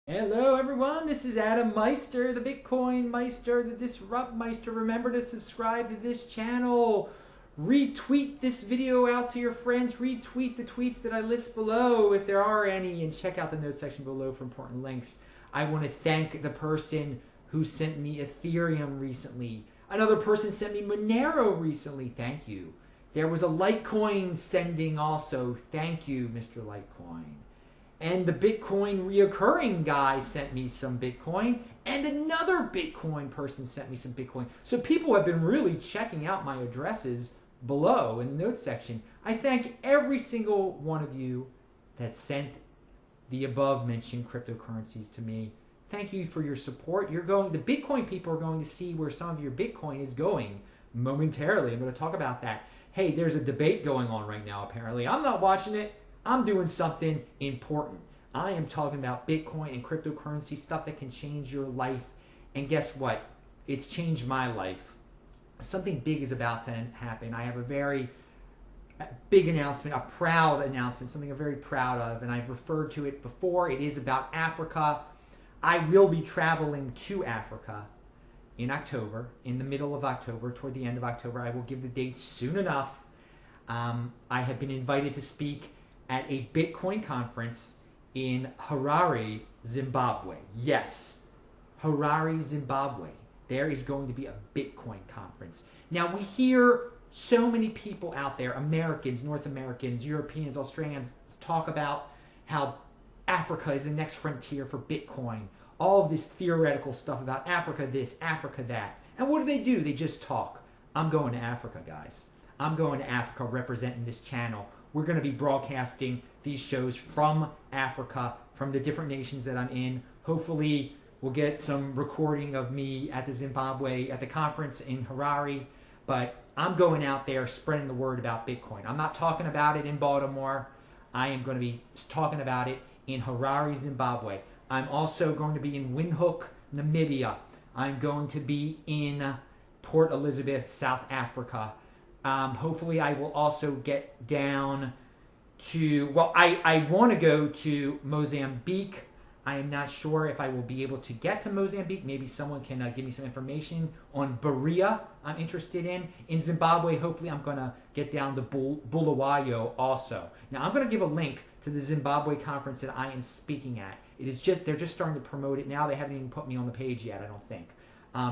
Hello everyone, this is Adam Meister, the Bitcoin Meister, the Disrupt Meister. Remember to subscribe to this channel. Retweet this video out to your friends. Retweet the tweets that I list below if there are any, and check out the notes section below for important links. I want to thank the person who sent me Ethereum recently. Another person sent me Monero recently. Thank you. There was a Litecoin sending also. Thank you, Mr. Litecoin. And the Bitcoin reoccurring guy sent me some Bitcoin, and another Bitcoin person sent me some Bitcoin. So people have been really checking out my addresses below in the notes section. I thank every single one of you that sent the above mentioned cryptocurrencies to me. Thank you for your support. The Bitcoin people are going to see where some of your Bitcoin is going momentarily. I'm going to talk about that. Hey, there's a debate going on right now, apparently. I'm not watching it. I'm doing something important. I am talking about Bitcoin and cryptocurrency, stuff that can change your life. And guess what? It's changed my life. Something big is about to happen. I have a very big announcement, a proud announcement, something I'm very proud of, and I've referred to it before. It is about Africa. I will be traveling to Africa in October, in the middle of October, toward the end of October. I will give the date soon enough. I have been invited to speak at a Bitcoin conference in Harare, Zimbabwe. Yes, Harare, Zimbabwe. There is going to be a Bitcoin conference. Now, we hear so many people out there, Americans, North Americans, Europeans, Australians, talk about how Africa is the next frontier for Bitcoin. All of this theoretical stuff about Africa this, Africa that. And what do? They just talk. I'm going to Africa, guys. I'm going to Africa representing this channel. We're going to be broadcasting these shows from Africa, from the different nations that I'm in. Hopefully, we'll get some recording of me at the conference in Harare. But I'm going out there spreading the word about Bitcoin. I'm not talking about it in Baltimore. I am going to be talking about it in Harare, Zimbabwe. I'm also going to be in Windhoek, Namibia. I'm going to be in Port Elizabeth, South Africa. Hopefully I will also get down to, well, I want to go to Mozambique. I am not sure if I will be able to get to Mozambique. Maybe someone can give me some information on Berea I'm interested in. In Zimbabwe, hopefully I'm going to get down to Bulawayo also. Now, I'm going to give a link to the Zimbabwe conference that I am speaking at. They're just starting to promote it now. They haven't even put me on the page yet, I don't think.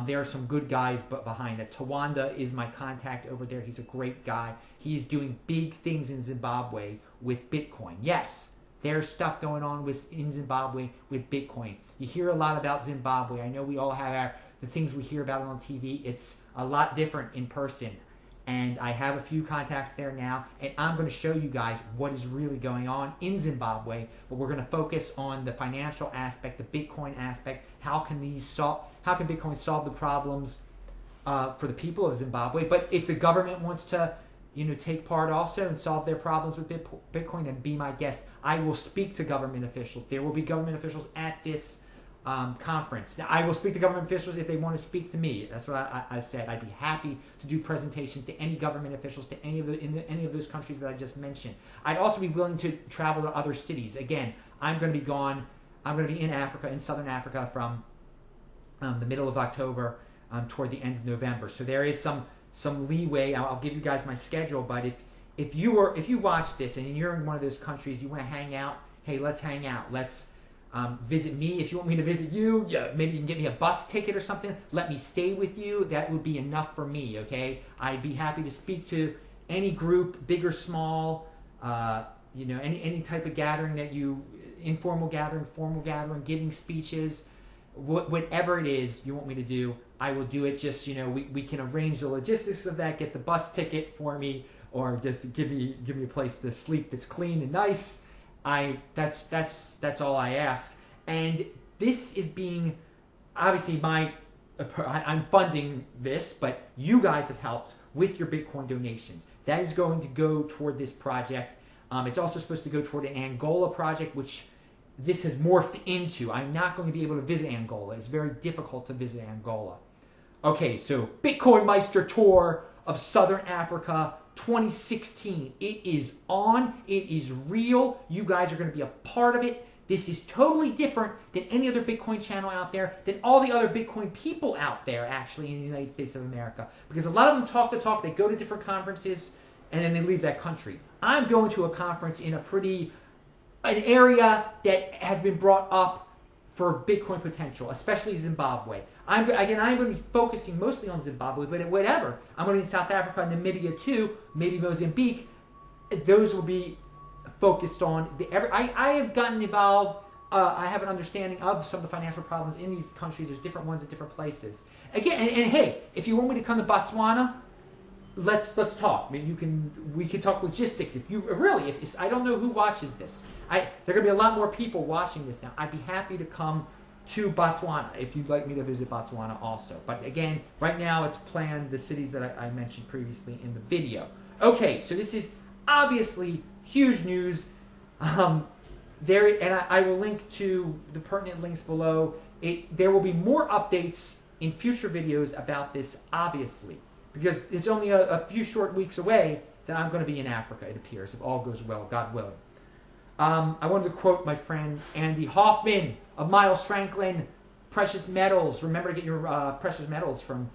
There are some good guys behind it. Tawanda is my contact over there. He's a great guy. He is doing big things in Zimbabwe with Bitcoin. Yes, there's stuff going on in Zimbabwe with Bitcoin. You hear a lot about Zimbabwe. I know we all have the things we hear about on TV. It's a lot different in person. And I have a few contacts there now, and I'm going to show you guys what is really going on in Zimbabwe. But we're going to focus on the financial aspect, the Bitcoin aspect. How can Bitcoin solve the problems for the people of Zimbabwe? But if the government wants to, take part also and solve their problems with Bitcoin, then be my guest. I will speak to government officials. There will be government officials at this conference. Now, I will speak to government officials if they want to speak to me. That's what I said. I'd be happy to do presentations to any government officials, to any of those countries that I just mentioned. I'd also be willing to travel to other cities. Again, I'm going to be gone. I'm going to be in Africa, in Southern Africa, from the middle of October toward the end of November. So there is some leeway. I'll give you guys my schedule. But if you watch this and you're in one of those countries, you want to hang out. Hey, let's hang out. Let's visit me. If you want me to visit you, maybe you can get me a bus ticket or something. Let me stay with you. That would be enough for me, okay? I'd be happy to speak to any group, big or small, any type of gathering informal gathering, formal gathering, giving speeches, whatever it is you want me to do, I will do it. Just, we can arrange the logistics of that, get the bus ticket for me, or just give me a place to sleep that's clean and nice. That's all I ask. And this is being, obviously I'm funding this, but you guys have helped with your Bitcoin donations. That is going to go toward this project. It's also supposed to go toward an Angola project, which this has morphed into. I'm not going to be able to visit Angola. It's very difficult to visit Angola. Okay, so BitcoinMeister Tour of Southern Africa 2016. It is on. It is real. You guys are going to be a part of it. This is totally different than any other Bitcoin channel out there, than all the other Bitcoin people out there, actually, in the United States of America. Because a lot of them talk the talk, they go to different conferences, and then they leave that country. I'm going to a conference in an area that has been brought up for Bitcoin potential, especially Zimbabwe. I'm going to be focusing mostly on Zimbabwe, but whatever. I'm going to be in South Africa, Namibia too, maybe Mozambique. Those will be focused on I have gotten involved. I have an understanding of some of the financial problems in these countries. There's different ones at different places. Again, and hey, if you want me to come to Botswana, let's talk. I mean, we can talk logistics. If I don't know who watches this. There are going to be a lot more people watching this now. I'd be happy to come to Botswana if you'd like me to visit Botswana also. But again, right now it's planned the cities that I mentioned previously in the video. Okay, so this is obviously huge news. I will link to the pertinent links below. There will be more updates in future videos about this, obviously, because it's only a few short weeks away that I'm going to be in Africa, it appears, if all goes well, God willing. I wanted to quote my friend Andy Hoffman of Miles Franklin, Precious Metals. Remember to get your precious metals from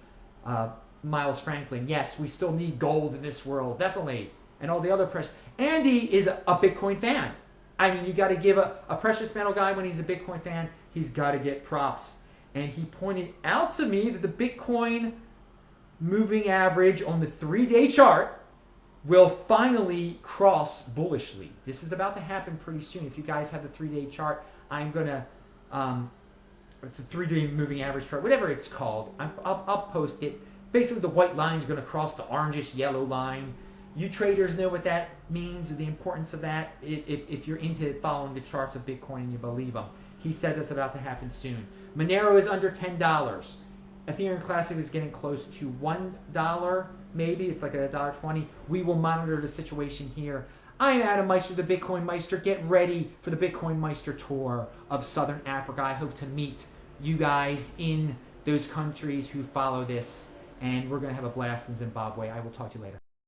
Miles Franklin. Yes, we still need gold in this world, definitely. And all the other precious. Andy is a Bitcoin fan. I mean, you got to give a precious metal guy when he's a Bitcoin fan, he's got to get props. And he pointed out to me that the Bitcoin moving average on the 3-day chart will finally cross bullishly. This is about to happen pretty soon. If you guys have the 3-day chart, I'm going to, the 3-day moving average chart, whatever it's called, I'll post it. Basically, the white line is going to cross the orangish yellow line. You traders know what that means, the importance of that, if you're into following the charts of Bitcoin and you believe them. He says that's about to happen soon. Monero is under $10. Ethereum Classic is getting close to $1, maybe. It's like $1.20. We will monitor the situation here. I'm Adam Meister, the Bitcoin Meister. Get ready for the Bitcoin Meister tour of Southern Africa. I hope to meet you guys in those countries who follow this, and we're going to have a blast in Zimbabwe. I will talk to you later.